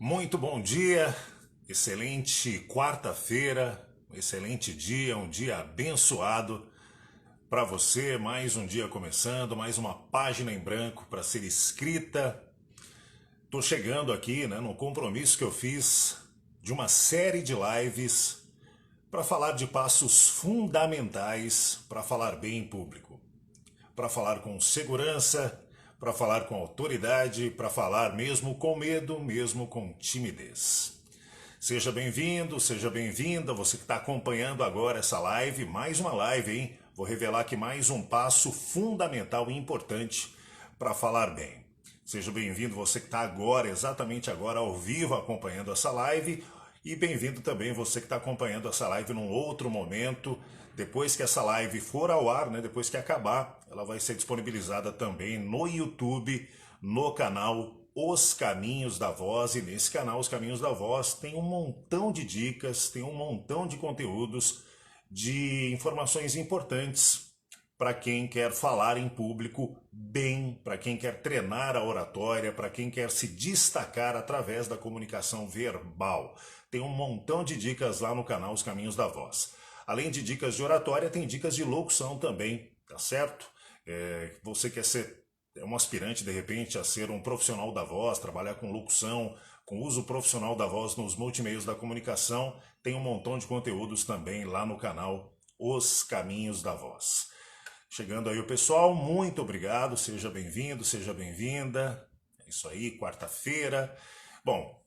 Muito bom dia, excelente quarta-feira, um excelente dia, um dia abençoado para você. Mais um dia começando, mais uma página em branco para ser escrita. Estou chegando aqui, no compromisso que eu fiz de uma série de lives para falar de passos fundamentais para falar bem em público, para falar com segurança, para falar com autoridade, para falar mesmo com medo, mesmo com timidez. Seja bem-vindo, seja bem-vinda, você que está acompanhando agora essa live, mais uma live, hein? Vou revelar aqui mais um passo fundamental e importante para falar bem. Seja bem-vindo você que está agora, exatamente agora, ao vivo, acompanhando essa live, e bem-vindo também você que está acompanhando essa live num outro momento. Depois que essa live for ao ar, depois que acabar, ela vai ser disponibilizada também no YouTube, no canal Os Caminhos da Voz. E nesse canal Os Caminhos da Voz tem um montão de dicas, tem um montão de conteúdos, de informações importantes para quem quer falar em público bem, para quem quer treinar a oratória, para quem quer se destacar através da comunicação verbal. Tem um montão de dicas lá no canal Os Caminhos da Voz. Além de dicas de oratória, tem dicas de locução também, tá certo? Você quer ser um aspirante, de repente, a ser um profissional da voz, trabalhar com locução, com uso profissional da voz nos multimeios da comunicação, tem um montão de conteúdos também lá no canal Os Caminhos da Voz. Chegando aí o pessoal, muito obrigado, seja bem-vindo, seja bem-vinda. É isso aí, quarta-feira. Bom,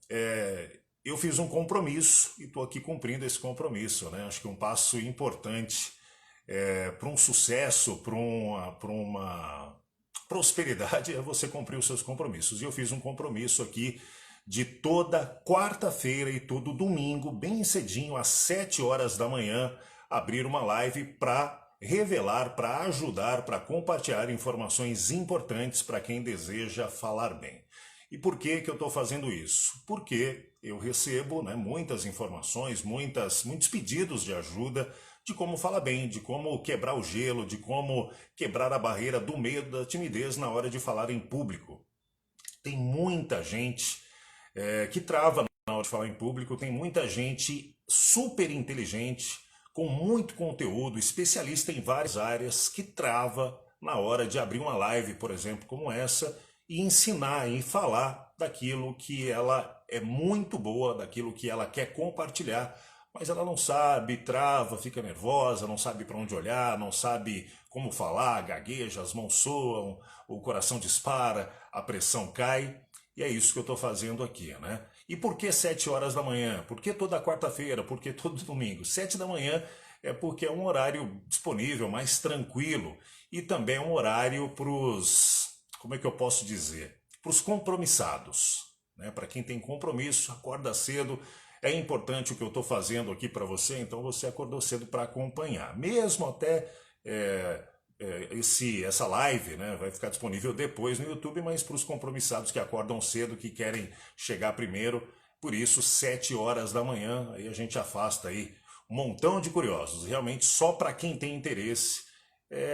eu fiz um compromisso e estou aqui cumprindo esse compromisso, Acho que um passo importante para um sucesso, para uma prosperidade é você cumprir os seus compromissos. E eu fiz um compromisso aqui de toda quarta-feira e todo domingo, bem cedinho, às 7 horas da manhã, abrir uma live para revelar, para ajudar, para compartilhar informações importantes para quem deseja falar bem. E por que eu estou fazendo isso? Porque eu recebo muitas informações, muitos pedidos de ajuda de como falar bem, de como quebrar o gelo, de como quebrar a barreira do medo, da timidez na hora de falar em público. Tem muita gente que trava na hora de falar em público, tem muita gente super inteligente, com muito conteúdo, especialista em várias áreas, que trava na hora de abrir uma live, por exemplo, como essa, e ensinar e falar daquilo que ela é muito boa, daquilo que ela quer compartilhar, mas ela não sabe, trava, fica nervosa, não sabe para onde olhar, não sabe como falar, gagueja, as mãos soam, o coração dispara, a pressão cai. E é isso que eu estou fazendo aqui, E por que 7 horas da manhã? Por que toda quarta-feira? Por que todo domingo? 7 da manhã é porque é um horário disponível, mais tranquilo. E também é um horário para os, como é que eu posso dizer? Para os compromissados. Para quem tem compromisso, acorda cedo. É importante o que eu estou fazendo aqui para você, então você acordou cedo para acompanhar. Mesmo até essa live vai ficar disponível depois no YouTube, mas para os compromissados que acordam cedo, que querem chegar primeiro, por isso 7 horas da manhã, aí a gente afasta aí um montão de curiosos. Realmente só para quem tem interesse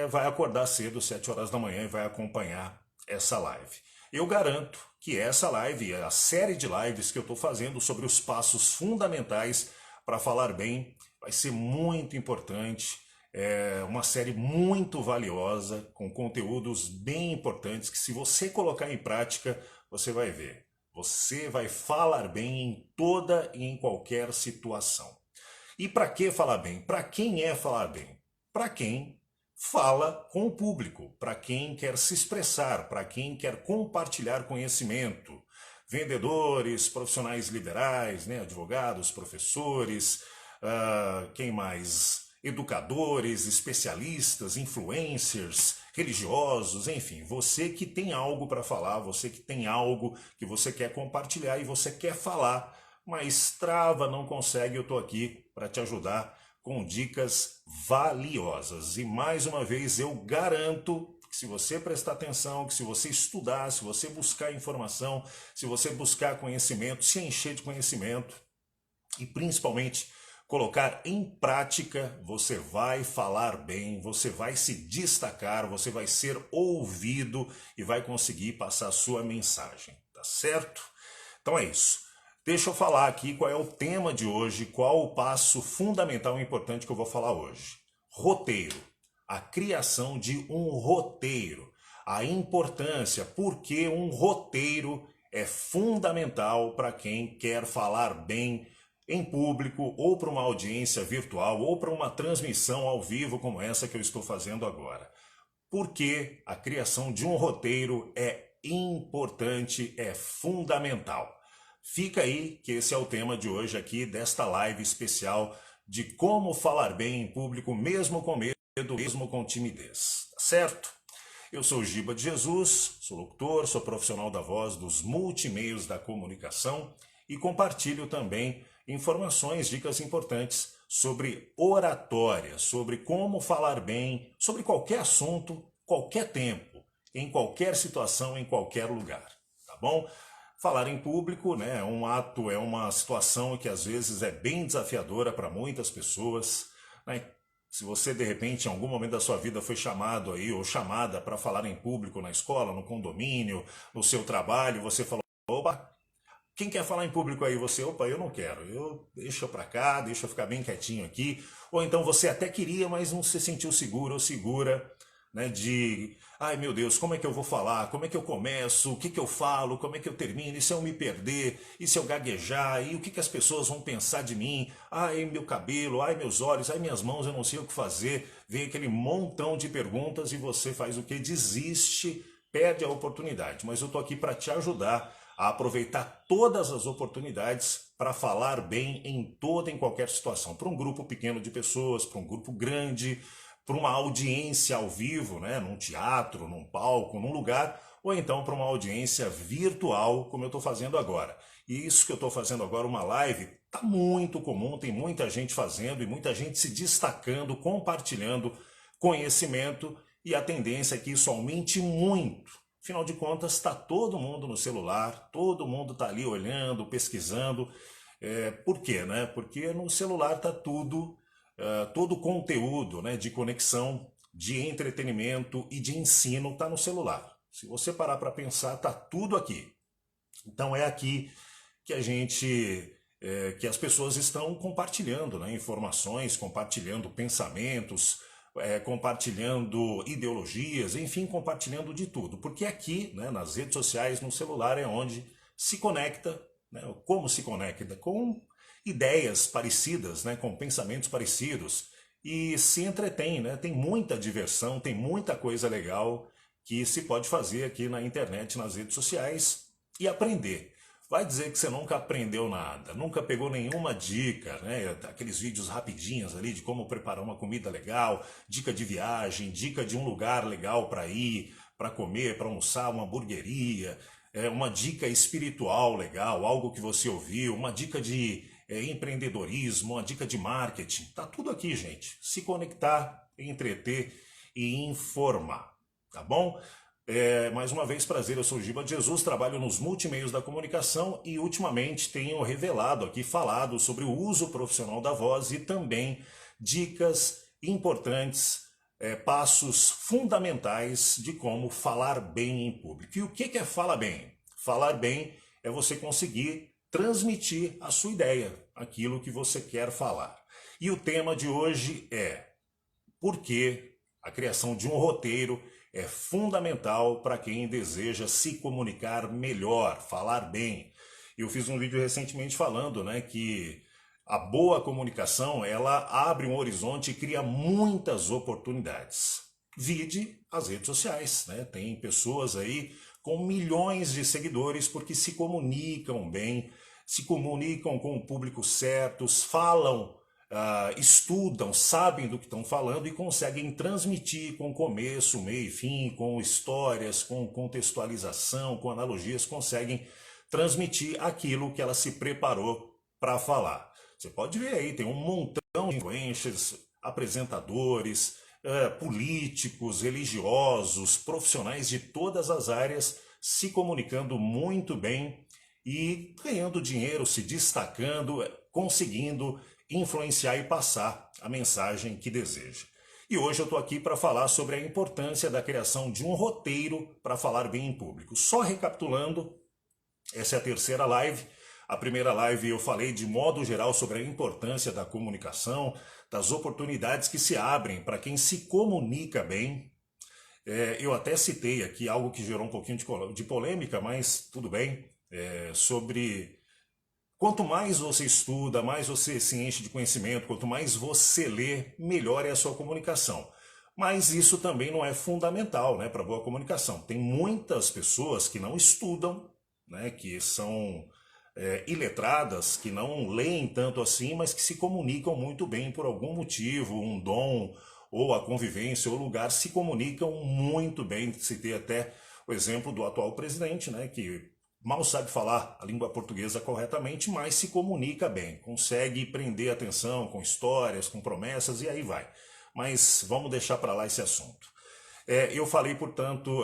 vai acordar cedo, 7 horas da manhã, e vai acompanhar essa live. Eu garanto que essa live, a série de lives que eu estou fazendo sobre os passos fundamentais para falar bem, vai ser muito importante. É uma série muito valiosa, com conteúdos bem importantes, que se você colocar em prática, você vai ver. Você vai falar bem em toda e em qualquer situação. E para que falar bem? Para quem é falar bem? Para quem fala com o público, para quem quer se expressar, para quem quer compartilhar conhecimento. Vendedores, profissionais liberais, advogados, professores, quem mais? Educadores, especialistas, influencers, religiosos, enfim, você que tem algo para falar, você que tem algo que você quer compartilhar e você quer falar, mas trava, não consegue, eu estou aqui para te ajudar com dicas valiosas. E mais uma vez eu garanto que se você prestar atenção, que se você estudar, se você buscar informação, se você buscar conhecimento, se encher de conhecimento e principalmente colocar em prática, você vai falar bem, você vai se destacar, você vai ser ouvido e vai conseguir passar a sua mensagem, tá certo? Então é isso. Deixa eu falar aqui qual é o tema de hoje, qual o passo fundamental e importante que eu vou falar hoje. Roteiro. A criação de um roteiro. A importância, porque um roteiro é fundamental para quem quer falar bem em público, ou para uma audiência virtual, ou para uma transmissão ao vivo como essa que eu estou fazendo agora. Porque a criação de um roteiro é importante, é fundamental. Fica aí que esse é o tema de hoje aqui, desta live especial de como falar bem em público, mesmo com medo, mesmo com timidez, tá certo? Eu sou Giba de Jesus, sou locutor, sou profissional da voz dos multimeios da comunicação e compartilho também informações, dicas importantes sobre oratória, sobre como falar bem, sobre qualquer assunto, qualquer tempo, em qualquer situação, em qualquer lugar, tá bom? Falar em público, né, é um ato, é uma situação que às vezes é bem desafiadora para muitas pessoas, né? Se você de repente em algum momento da sua vida foi chamado aí ou chamada para falar em público na escola, no condomínio, no seu trabalho, você falou, opa, quem quer falar em público aí? Você, opa, eu não quero, deixa eu para cá, deixa eu ficar bem quietinho aqui. Ou então você até queria, mas não se sentiu seguro ou segura, né, de, ai meu Deus, como é que eu vou falar? Como é que eu começo? O que que eu falo? Como é que eu termino? E se eu me perder? E se eu gaguejar? E o que que as pessoas vão pensar de mim? Ai, meu cabelo, ai, meus olhos, ai, minhas mãos, eu não sei o que fazer. Vem aquele montão de perguntas e você faz o quê? Desiste, perde a oportunidade. Mas eu tô aqui para te ajudar a aproveitar todas as oportunidades para falar bem em toda e em qualquer situação. Para um grupo pequeno de pessoas, para um grupo grande, para uma audiência ao vivo, né, num teatro, num palco, num lugar, ou então para uma audiência virtual, como eu estou fazendo agora. E isso que eu estou fazendo agora, uma live, está muito comum, tem muita gente fazendo e muita gente se destacando, compartilhando conhecimento, e a tendência é que isso aumente muito. Afinal de contas, está todo mundo no celular, todo mundo está ali olhando, pesquisando. Por quê, né? Porque no celular está tudo, todo o conteúdo, né, de conexão, de entretenimento e de ensino está no celular. Se você parar para pensar, está tudo aqui. Então é aqui que a gente, que as pessoas estão compartilhando, né, informações, compartilhando pensamentos, compartilhando ideologias, enfim, compartilhando de tudo. Porque aqui, né, nas redes sociais, no celular, é onde se conecta, né, como se conecta? Com ideias parecidas, né, com pensamentos parecidos, e se entretém, né? Tem muita diversão, tem muita coisa legal que se pode fazer aqui na internet, nas redes sociais e aprender. Vai dizer que você nunca aprendeu nada, nunca pegou nenhuma dica, né? Aqueles vídeos rapidinhos ali de como preparar uma comida legal, dica de viagem, dica de um lugar legal para ir, para comer, para almoçar, uma hamburgueria, uma dica espiritual legal, algo que você ouviu, uma dica de empreendedorismo, uma dica de marketing. Tá tudo aqui, gente. Se conectar, entreter e informar, tá bom? Mais uma vez, prazer, eu sou o Giba de Jesus, trabalho nos multimeios da comunicação e ultimamente tenho revelado aqui, falado sobre o uso profissional da voz e também dicas importantes, passos fundamentais de como falar bem em público. E o que é falar bem? Falar bem é você conseguir transmitir a sua ideia, aquilo que você quer falar. E o tema de hoje é por que a criação de um roteiro é fundamental para quem deseja se comunicar melhor, falar bem. Eu fiz um vídeo recentemente falando, né, que a boa comunicação, ela abre um horizonte e cria muitas oportunidades. Vide as redes sociais, né? Tem pessoas aí com milhões de seguidores porque se comunicam bem, se comunicam com o público certo, falam, estudam, sabem do que estão falando e conseguem transmitir com começo, meio e fim, com histórias, com contextualização, com analogias, conseguem transmitir aquilo que ela se preparou para falar. Você pode ver aí, tem um montão de influencers, apresentadores, políticos, religiosos, profissionais de todas as áreas se comunicando muito bem e ganhando dinheiro, se destacando, conseguindo influenciar e passar a mensagem que deseja. E hoje eu estou aqui para falar sobre a importância da criação de um roteiro para falar bem em público. Só recapitulando, essa é a terceira live. A primeira live eu falei de modo geral sobre a importância da comunicação, das oportunidades que se abrem para quem se comunica bem. Eu até citei aqui algo que gerou um pouquinho de polêmica, mas tudo bem, sobre quanto mais você estuda, mais você se enche de conhecimento, quanto mais você lê, melhor é a sua comunicação. Mas isso também não é fundamental, né, para boa comunicação. Tem muitas pessoas que não estudam, né, que são iletradas, que não leem tanto assim, mas que se comunicam muito bem por algum motivo, um dom, ou a convivência, ou o lugar, se comunicam muito bem. Citei até o exemplo do atual presidente, né, que mal sabe falar a língua portuguesa corretamente, mas se comunica bem, consegue prender atenção com histórias, com promessas, e aí vai. Mas vamos deixar para lá esse assunto. Eu falei, portanto,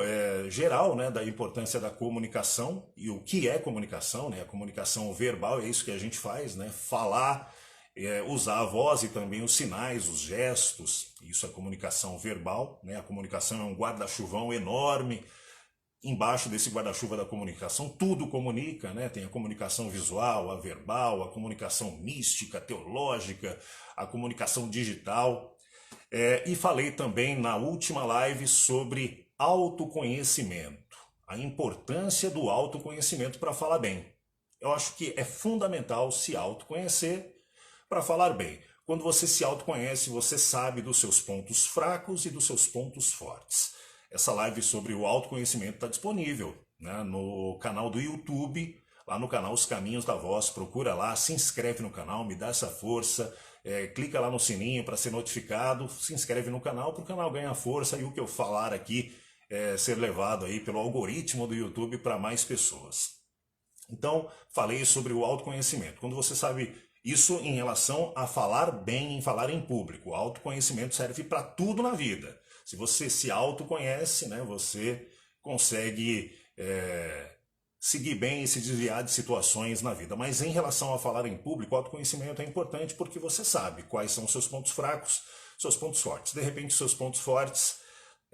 geral, né, da importância da comunicação e o que é comunicação, né? A comunicação verbal é isso que a gente faz, né? Falar, usar a voz e também os sinais, os gestos, isso é comunicação verbal, né? A comunicação é um guarda-chuvão enorme. Embaixo desse guarda-chuva da comunicação, tudo comunica, né? Tem a comunicação visual, a verbal, a comunicação mística, teológica, a comunicação digital. E falei também na última live sobre autoconhecimento, a importância do autoconhecimento para falar bem. Eu acho que é fundamental se autoconhecer para falar bem. Quando você se autoconhece, você sabe dos seus pontos fracos e dos seus pontos fortes. Essa live sobre o autoconhecimento está disponível, né, no canal do YouTube, lá no canal Os Caminhos da Voz. Procura lá, se inscreve no canal, me dá essa força, clica lá no sininho para ser notificado, se inscreve no canal para o canal ganhar força e o que eu falar aqui ser levado aí pelo algoritmo do YouTube para mais pessoas. Então, falei sobre o autoconhecimento. Quando você sabe isso em relação a falar bem, em falar em público, o autoconhecimento serve para tudo na vida. Se você se autoconhece, né, você consegue seguir bem e se desviar de situações na vida. Mas em relação a falar em público, o autoconhecimento é importante porque você sabe quais são os seus pontos fracos, seus pontos fortes. De repente, seus pontos fortes,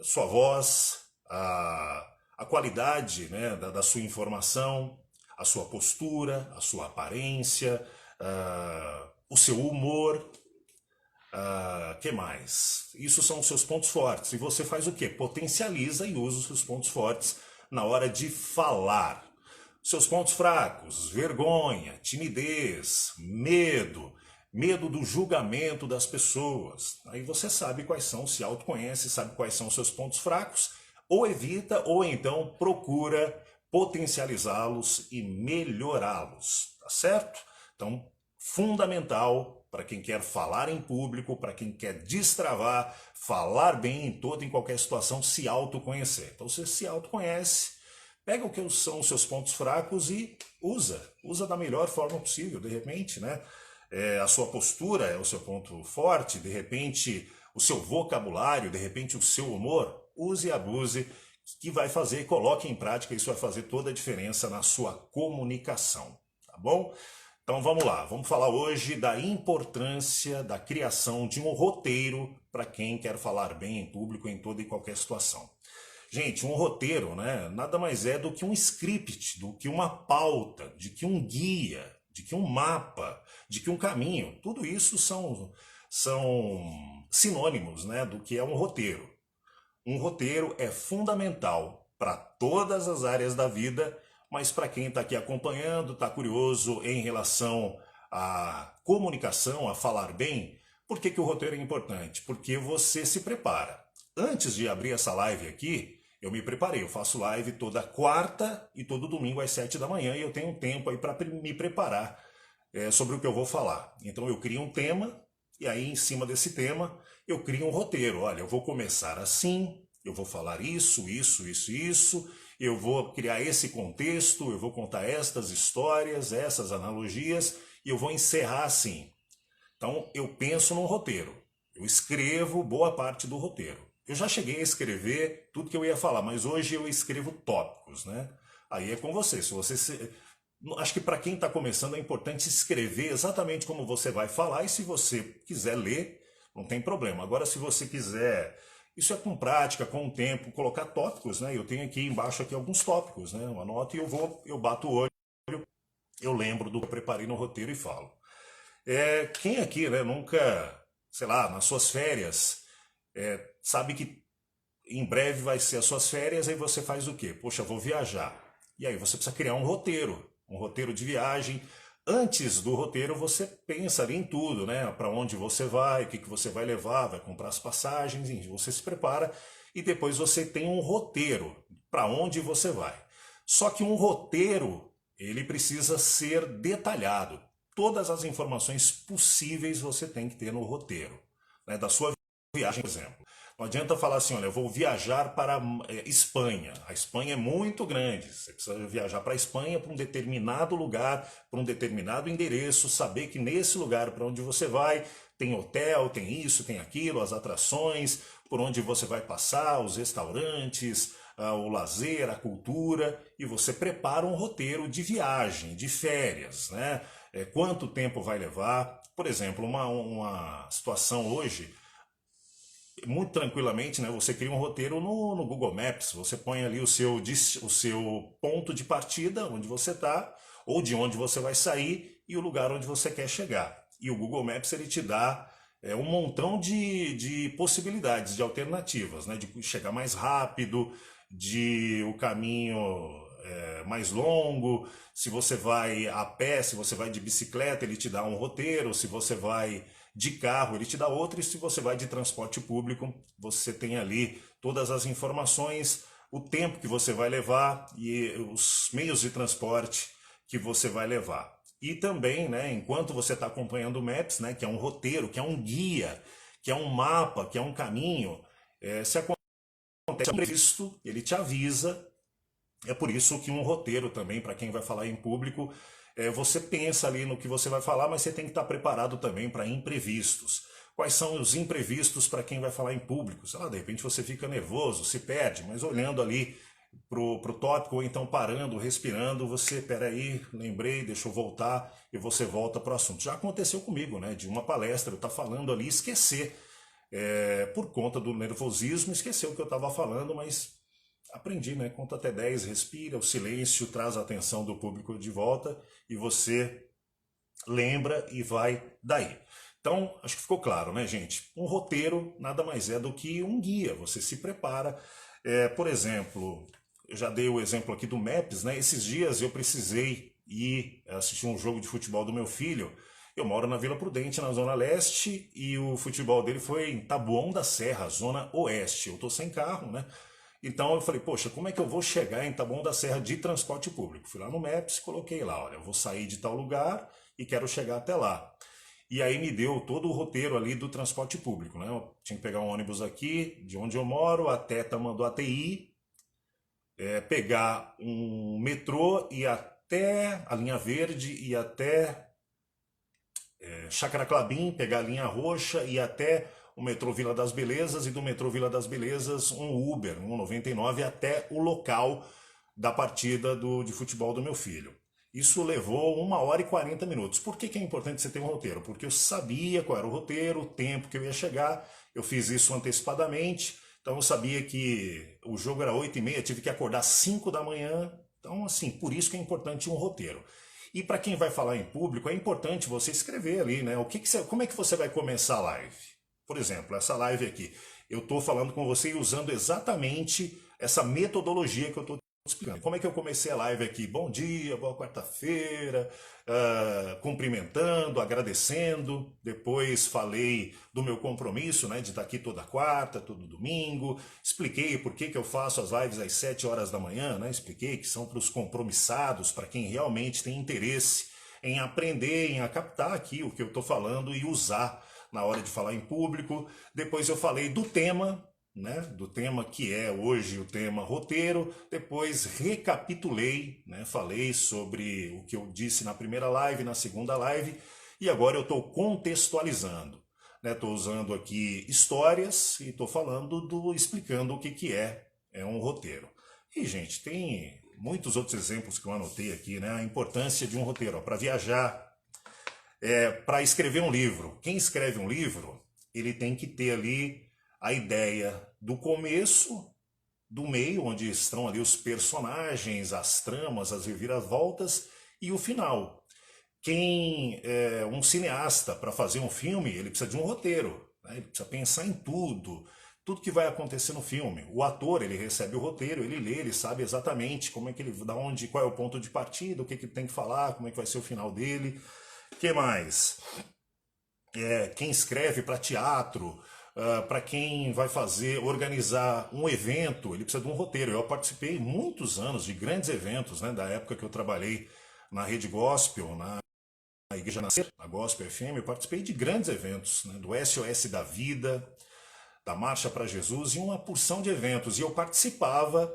sua voz, a qualidade, né, da sua informação, a sua postura, a sua aparência, o seu humor. Que mais? Isso são os seus pontos fortes. E você faz o quê? Potencializa e usa os seus pontos fortes na hora de falar. Seus pontos fracos: vergonha, timidez, medo do julgamento das pessoas. Aí você sabe quais são, se autoconhece, sabe quais são os seus pontos fracos, ou evita, ou então procura potencializá-los e melhorá-los, tá certo? Então, fundamental para quem quer falar em público, para quem quer destravar, falar bem em toda e em qualquer situação, se autoconhecer. Então você se autoconhece, pega o que são os seus pontos fracos e usa da melhor forma possível. De repente, né, a sua postura é o seu ponto forte, de repente o seu vocabulário, de repente o seu humor, use e abuse, que vai fazer, coloque em prática, isso vai fazer toda a diferença na sua comunicação, tá bom? Então vamos lá, vamos falar hoje da importância da criação de um roteiro para quem quer falar bem em público em toda e qualquer situação. Gente, um roteiro, né, nada mais é do que um script, do que uma pauta, de que um guia, de que um mapa, de que um caminho. Tudo isso são sinônimos, né, do que é um roteiro. Um roteiro é fundamental para todas as áreas da vida, mas para quem está aqui acompanhando, está curioso em relação à comunicação, a falar bem, por que o roteiro é importante? Porque você se prepara. Antes de abrir essa live aqui, eu me preparei. Eu faço live toda quarta e todo domingo às 7 da manhã e eu tenho um tempo aí para me preparar sobre o que eu vou falar. Então eu crio um tema e aí em cima desse tema eu crio um roteiro. Olha, eu vou começar assim, eu vou falar isso, eu vou criar esse contexto, eu vou contar estas histórias, essas analogias, e eu vou encerrar assim. Então, eu penso num roteiro. Eu escrevo boa parte do roteiro. Eu já cheguei a escrever tudo que eu ia falar, mas hoje eu escrevo tópicos, né? Aí é com você. Acho que para quem está começando é importante escrever exatamente como você vai falar, e se você quiser ler, não tem problema. Agora, se você quiser... Isso é com prática, com o tempo, colocar tópicos, né? Eu tenho aqui embaixo aqui alguns tópicos, né? Eu anoto e eu bato o olho eu lembro do que eu preparei no roteiro e falo. Quem aqui, né, nunca, sei lá, nas suas férias, sabe que em breve vai ser as suas férias, aí você faz o quê? Poxa, vou viajar. E aí você precisa criar um roteiro de viagem. Antes do roteiro você pensa ali em tudo, né? Para onde você vai, o que você vai levar, vai comprar as passagens, enfim, você se prepara e depois você tem um roteiro para onde você vai. Só que um roteiro, ele precisa ser detalhado. Todas as informações possíveis você tem que ter no roteiro, né? Da sua viagem, por exemplo. Não adianta falar assim, olha, eu vou viajar para Espanha. A Espanha é muito grande. Você precisa viajar para a Espanha, para um determinado lugar, para um determinado endereço, saber que nesse lugar para onde você vai tem hotel, tem isso, tem aquilo, as atrações, por onde você vai passar, os restaurantes, o lazer, a cultura, e você prepara um roteiro de viagem, de férias, né? Quanto tempo vai levar? Por exemplo, uma situação hoje muito tranquilamente, né? Você cria um roteiro no Google Maps, você põe ali o seu ponto de partida, onde você está, ou de onde você vai sair, e o lugar onde você quer chegar. E o Google Maps ele te dá um montão de possibilidades, de alternativas, né? De chegar mais rápido, de o caminho mais longo, se você vai a pé, se você vai de bicicleta, ele te dá um roteiro, se você vai de carro, ele te dá outro, e se você vai de transporte público, você tem ali todas as informações, o tempo que você vai levar e os meios de transporte que você vai levar. E também, né, enquanto você está acompanhando o Maps, né, que é um roteiro, que é um guia, que é um mapa, que é um caminho, se acontece um imprevisto, ele te avisa. É por isso que um roteiro também, para quem vai falar em público, você pensa ali no que você vai falar, mas você tem que estar preparado também para imprevistos. Quais são os imprevistos para quem vai falar em público? Sei lá, de repente você fica nervoso, se perde, mas olhando ali pro tópico, ou então parando, respirando, você, peraí, lembrei, deixa eu voltar, e você volta para o assunto. Já aconteceu comigo, né? De uma palestra, eu estar falando ali e esquecer, por conta do nervosismo, esquecer o que eu estava falando, mas aprendi, né? Conta até 10, respira, o silêncio traz a atenção do público de volta e você lembra e vai daí. Então, acho que ficou claro, né, gente? Um roteiro nada mais é do que um guia. Você se prepara. Por exemplo, eu já dei o exemplo aqui do Maps, né? Esses dias eu precisei ir assistir um jogo de futebol do meu filho. Eu moro na Vila Prudente, na Zona Leste, e o futebol dele foi em Taboão da Serra, Zona Oeste. Eu tô sem carro, né? Então eu falei, poxa, como é que eu vou chegar em Taboão da Serra de transporte público? Fui lá no Maps, coloquei lá, olha, eu vou sair de tal lugar e quero chegar até lá. E aí me deu todo o roteiro ali do transporte público, né? Eu tinha que pegar um ônibus aqui, de onde eu moro, até Tamanduateí, pegar um metrô e até a linha verde e até Chácara Clabim, pegar a linha roxa e até o metrô Vila das Belezas, e do metrô Vila das Belezas um Uber, um 99, até o local da partida de futebol do meu filho. Isso levou 1 hora e 40 minutos. Por que é importante você ter um roteiro? Porque eu sabia qual era o roteiro, o tempo que eu ia chegar, eu fiz isso antecipadamente, então eu sabia que o jogo era 8h30, tive que acordar às 5 da manhã, então assim, por isso que é importante um roteiro. E para quem vai falar em público, é importante você escrever ali, né? Como é que você vai começar a live? Por exemplo, essa live aqui, eu estou falando com você e usando exatamente essa metodologia que eu estou explicando. Como é que eu comecei a live aqui? Bom dia, boa quarta-feira, cumprimentando, agradecendo. Depois falei do meu compromisso, né, de estar aqui toda quarta, todo domingo. Expliquei por que eu faço as lives às 7 horas da manhã, né? Expliquei que são para os compromissados, para quem realmente tem interesse em aprender, em captar aqui o que eu estou falando e usar na hora de falar em público. Depois eu falei do tema, né, do tema que é hoje o tema roteiro. Depois recapitulei, né, falei sobre o que eu disse na primeira live, na segunda live, e agora eu estou contextualizando. Estou usando aqui histórias e estou explicando o que é um roteiro. E, gente, tem muitos outros exemplos que eu anotei aqui, né? A importância de um roteiro para viajar, para escrever um livro. Quem escreve um livro, ele tem que ter ali a ideia do começo, do meio, onde estão ali os personagens, as tramas, as reviravoltas, e o final. Um cineasta, para fazer um filme, ele precisa de um roteiro, né? Ele precisa pensar em tudo que vai acontecer no filme. O ator, ele recebe o roteiro, ele lê, ele sabe exatamente como é que ele, da onde, qual é o ponto de partida, o que ele tem que falar, como é que vai ser o final dele. Que mais? Quem escreve para teatro, para quem vai organizar um evento, ele precisa de um roteiro. Eu participei muitos anos de grandes eventos, né, da época que eu trabalhei na Rede Gospel, na Igreja Nascer, na Gospel FM. Eu participei de grandes eventos, né, do SOS da Vida, da Marcha para Jesus e uma porção de eventos. E eu participava,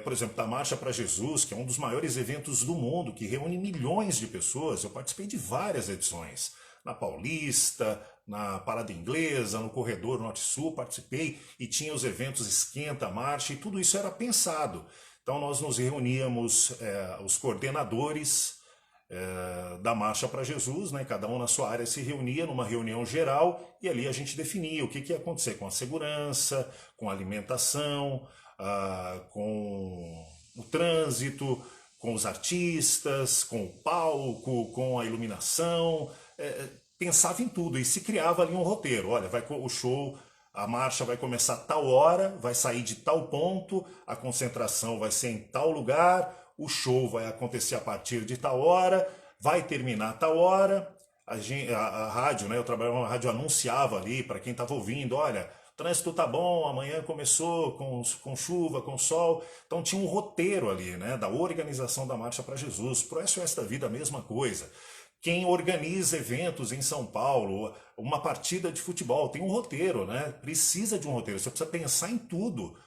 por exemplo, da Marcha para Jesus, que é um dos maiores eventos do mundo, que reúne milhões de pessoas. Eu participei de várias edições. Na Paulista, na Parada Inglesa, no Corredor Norte-Sul, participei e tinha os eventos Esquenta, Marcha, e tudo isso era pensado. Então nós nos reuníamos, os coordenadores da Marcha para Jesus, né? Cada um na sua área se reunia numa reunião geral e ali a gente definia o que ia acontecer com a segurança, com a alimentação, com o trânsito, com os artistas, com o palco, com a iluminação. Pensava em tudo e se criava ali um roteiro. Olha, o show, a marcha vai começar tal hora, vai sair de tal ponto, a concentração vai ser em tal lugar, o show vai acontecer a partir de tal hora, vai terminar a tal hora. A rádio, né? Eu trabalhava na rádio, anunciava ali para quem estava ouvindo, olha, o trânsito tá bom, amanhã começou com chuva, com sol. Então tinha um roteiro ali, né, da organização da Marcha para Jesus. Pro SOS da Vida a mesma coisa. Quem organiza eventos em São Paulo, uma partida de futebol, tem um roteiro, né? Precisa de um roteiro, você precisa pensar em tudo.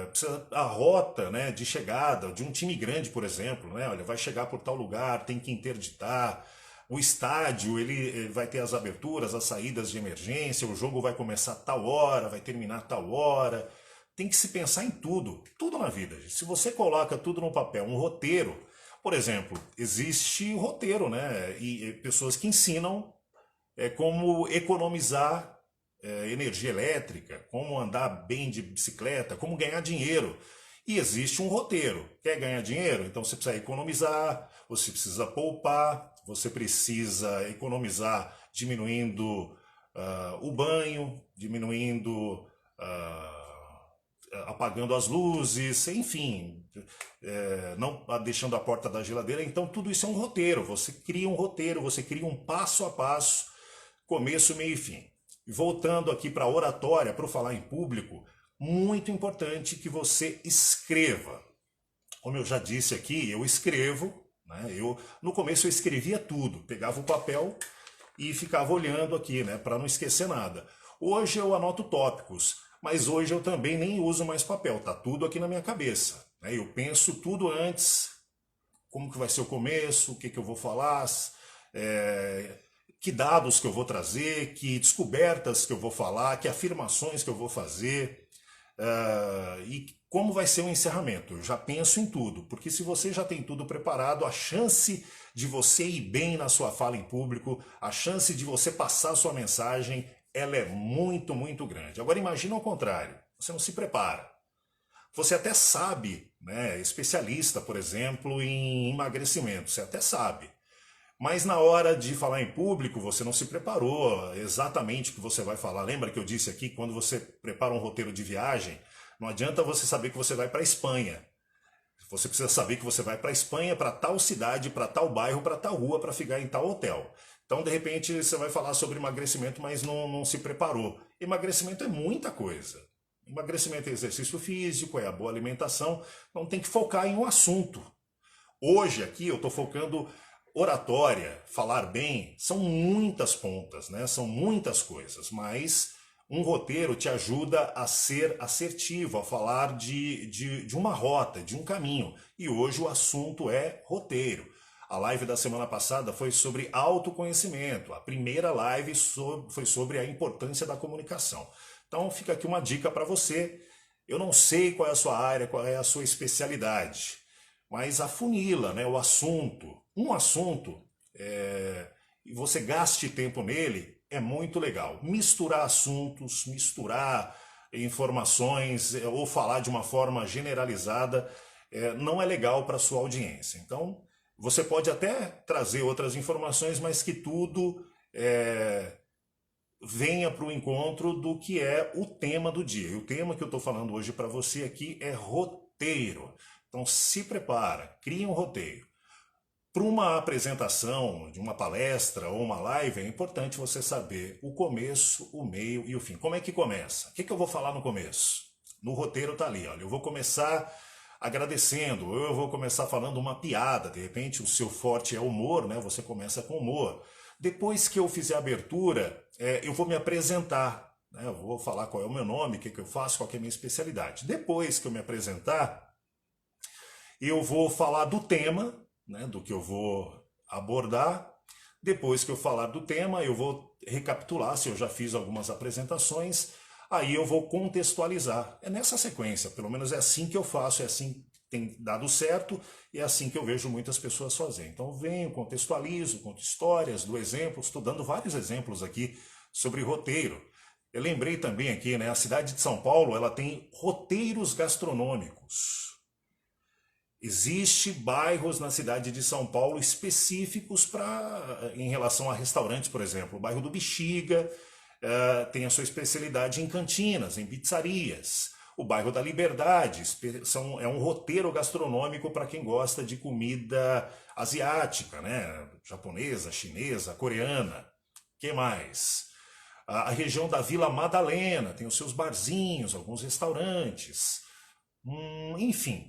Precisa a rota, né, de chegada de um time grande, por exemplo, né? Olha, vai chegar por tal lugar, tem que interditar. O estádio, ele vai ter as aberturas, as saídas de emergência, o jogo vai começar tal hora, vai terminar tal hora. Tem que se pensar em tudo na vida. Se você coloca tudo no papel, um roteiro, por exemplo, existe roteiro, né? E pessoas que ensinam como economizar energia elétrica, como andar bem de bicicleta, como ganhar dinheiro. E existe um roteiro. Quer ganhar dinheiro? Então você precisa economizar, você precisa poupar, você precisa economizar diminuindo o banho, diminuindo, apagando as luzes, enfim, não deixando a porta da geladeira. Então tudo isso é um roteiro. Você cria um roteiro, você cria um passo a passo, começo, meio e fim. E voltando aqui para a oratória, para o falar em público, muito importante que você escreva. Como eu já disse aqui, eu escrevo, né? No começo eu escrevia tudo, pegava o papel e ficava olhando aqui, né, para não esquecer nada. Hoje eu anoto tópicos, mas hoje eu também nem uso mais papel, tá tudo aqui na minha cabeça, né? Eu penso tudo antes, como que vai ser o começo, o que eu vou falar, que dados que eu vou trazer, que descobertas que eu vou falar, que afirmações que eu vou fazer, e como vai ser o encerramento. Eu já penso em tudo, porque se você já tem tudo preparado, a chance de você ir bem na sua fala em público, a chance de você passar a sua mensagem, ela é muito, muito grande. Agora imagina ao contrário, você não se prepara. Você até sabe, né, especialista, por exemplo, em emagrecimento, você até sabe. Mas na hora de falar em público, você não se preparou exatamente o que você vai falar. Lembra que eu disse aqui, quando você prepara um roteiro de viagem, não adianta você saber que você vai para a Espanha. Você precisa saber que você vai para a Espanha, para tal cidade, para tal bairro, para tal rua, para ficar em tal hotel. Então, de repente, você vai falar sobre emagrecimento, mas não se preparou. Emagrecimento é muita coisa. Emagrecimento é exercício físico, é a boa alimentação. Então, tem que focar em um assunto. Hoje, aqui, eu estou focando oratória, falar bem, são muitas pontas, né? São muitas coisas, mas um roteiro te ajuda a ser assertivo, a falar de uma rota, de um caminho. E hoje o assunto é roteiro. A live da semana passada foi sobre autoconhecimento. A primeira live foi sobre a importância da comunicação. Então fica aqui uma dica para você. Eu não sei qual é a sua área, qual é a sua especialidade, mas afunila, né, o assunto. Um assunto, e você gaste tempo nele, é muito legal. Misturar assuntos, misturar informações ou falar de uma forma generalizada não é legal para a sua audiência. Então, você pode até trazer outras informações, mas que tudo venha para o encontro do que é o tema do dia. E o tema que eu estou falando hoje para você aqui é roteiro. Então se prepara, cria um roteiro. Para uma apresentação, de uma palestra ou uma live, é importante você saber o começo, o meio e o fim. Como é que começa? O que eu vou falar no começo? No roteiro tá ali, olha, eu vou começar agradecendo, ou eu vou começar falando uma piada, de repente o seu forte é humor, né? Você começa com humor. Depois que eu fizer a abertura, eu vou me apresentar, né? Eu vou falar qual é o meu nome, o que eu faço, qual é a minha especialidade. Depois que eu me apresentar, eu vou falar do tema, né, do que eu vou abordar. Depois que eu falar do tema, eu vou recapitular se eu já fiz algumas apresentações, aí eu vou contextualizar. É nessa sequência, pelo menos é assim que eu faço, é assim que tem dado certo e é assim que eu vejo muitas pessoas fazerem. Então eu venho, contextualizo, conto histórias, dou exemplos, estou dando vários exemplos aqui sobre roteiro. Eu lembrei também aqui, né, a cidade de São Paulo, ela tem roteiros gastronômicos. Existem bairros na cidade de São Paulo específicos em relação a restaurantes, por exemplo. O bairro do Bexiga tem a sua especialidade em cantinas, em pizzarias. O bairro da Liberdade é um roteiro gastronômico para quem gosta de comida asiática, né? Japonesa, chinesa, coreana. Que mais? A região da Vila Madalena tem os seus barzinhos, alguns restaurantes. Enfim.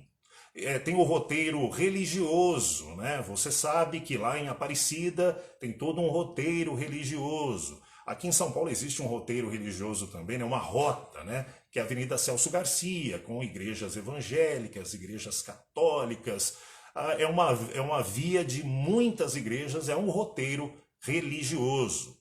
Tem o roteiro religioso, né? Você sabe que lá em Aparecida tem todo um roteiro religioso. Aqui em São Paulo existe um roteiro religioso também, né? Uma rota, né? Que é a Avenida Celso Garcia, com igrejas evangélicas, igrejas católicas. É uma via de muitas igrejas, é um roteiro religioso.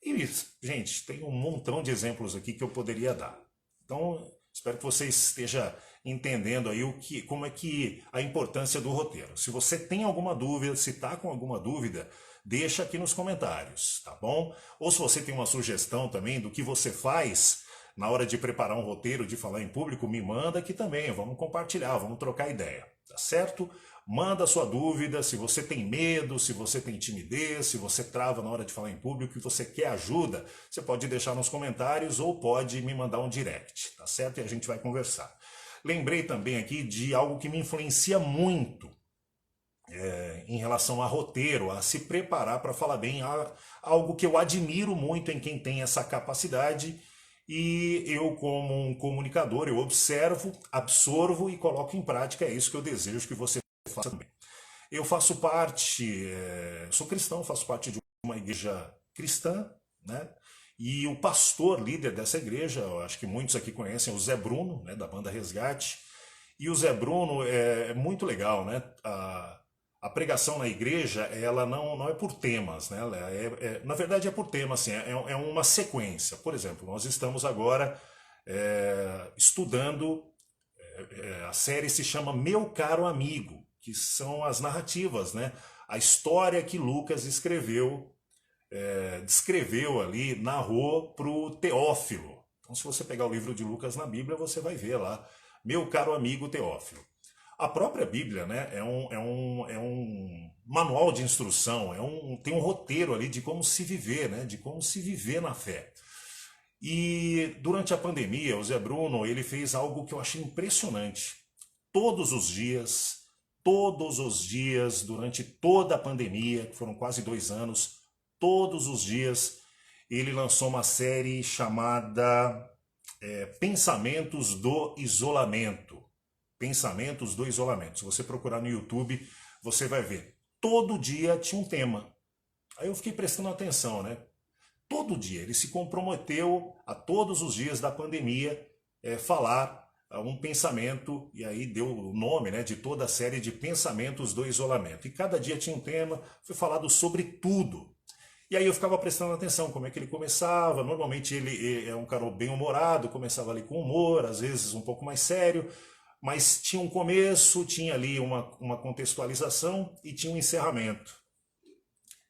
E, gente, tem um montão de exemplos aqui que eu poderia dar. Então, espero que você esteja entendendo aí como é que a importância do roteiro. Se você tem alguma dúvida, se está com alguma dúvida, deixa aqui nos comentários, tá bom? Ou se você tem uma sugestão também do que você faz na hora de preparar um roteiro, de falar em público, me manda aqui também, vamos compartilhar, vamos trocar ideia, tá certo? Manda a sua dúvida, se você tem medo, se você tem timidez, se você trava na hora de falar em público e você quer ajuda, você pode deixar nos comentários ou pode me mandar um direct, tá certo? E a gente vai conversar. Lembrei também aqui de algo que me influencia muito em relação a roteiro, a se preparar para falar bem, algo que eu admiro muito em quem tem essa capacidade e eu, como um comunicador, eu observo, absorvo e coloco em prática. É isso que eu desejo que você faça também. Eu faço parte, sou cristão, faço parte de uma igreja cristã, né? E o pastor líder dessa igreja, eu acho que muitos aqui conhecem, o Zé Bruno, né, da banda Resgate. E o Zé Bruno é muito legal, né? A pregação na igreja, ela não é por temas, né? Na verdade é por tema, assim, é uma sequência. Por exemplo, nós estamos agora estudando, a série se chama Meu Caro Amigo, que são as narrativas, né? A história que Lucas descreveu ali, narrou para o Teófilo. Então, se você pegar o livro de Lucas na Bíblia, você vai ver lá, meu caro amigo Teófilo. A própria Bíblia, né, é um manual de instrução, tem um roteiro ali de como se viver, né, de como se viver na fé. E durante a pandemia, o Zé Bruno, ele fez algo que eu achei impressionante. Todos os dias, durante toda a pandemia, que foram quase 2 anos, todos os dias, ele lançou uma série chamada Pensamentos do Isolamento. Pensamentos do Isolamento. Se você procurar no YouTube, você vai ver. Todo dia tinha um tema. Aí eu fiquei prestando atenção, né? Todo dia. Ele se comprometeu a todos os dias da pandemia falar um pensamento, e aí deu o nome, né, de toda a série de Pensamentos do Isolamento. E cada dia tinha um tema, foi falado sobre tudo. E aí eu ficava prestando atenção como é que ele começava. Normalmente ele é um cara bem humorado, começava ali com humor, às vezes um pouco mais sério, mas tinha um começo, tinha ali uma contextualização e tinha um encerramento.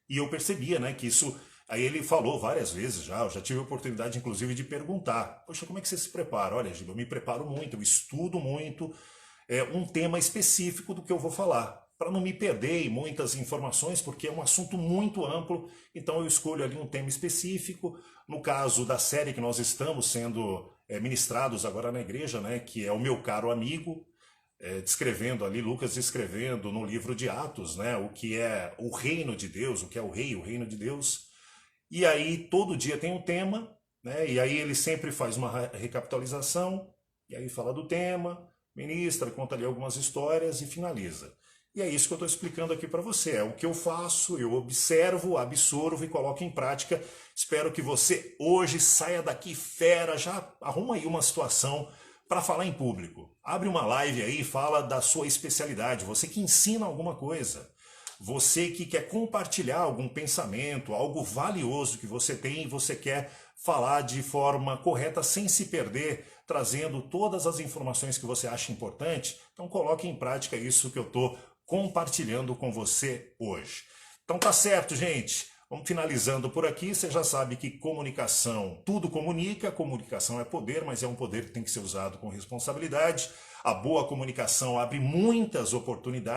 E eu percebia, né, que isso... Aí ele falou várias vezes já, eu já tive a oportunidade inclusive de perguntar, poxa, como é que você se prepara? Olha, Giba, eu me preparo muito, eu estudo muito um tema específico do que eu vou falar, para não me perder em muitas informações, porque é um assunto muito amplo, então eu escolho ali um tema específico. No caso da série que nós estamos sendo ministrados agora na igreja, né, que é o meu caro amigo, descrevendo ali, Lucas descrevendo no livro de Atos, né, o que é o reino de Deus, o que é o reino de Deus. E aí todo dia tem um tema, né, e aí ele sempre faz uma recapitalização, e aí fala do tema, ministra, conta ali algumas histórias e finaliza. E é isso que eu estou explicando aqui para você. É o que eu faço, eu observo, absorvo e coloco em prática. Espero que você hoje saia daqui fera, já arruma aí uma situação para falar em público. Abre uma live aí e fala da sua especialidade, você que ensina alguma coisa. Você que quer compartilhar algum pensamento, algo valioso que você tem e você quer falar de forma correta sem se perder, trazendo todas as informações que você acha importante, então coloque em prática isso que eu estou compartilhando com você hoje. Então tá certo, gente. Vamos finalizando por aqui. Você já sabe que comunicação, tudo comunica, comunicação é poder, mas é um poder que tem que ser usado com responsabilidade. A boa comunicação abre muitas oportunidades.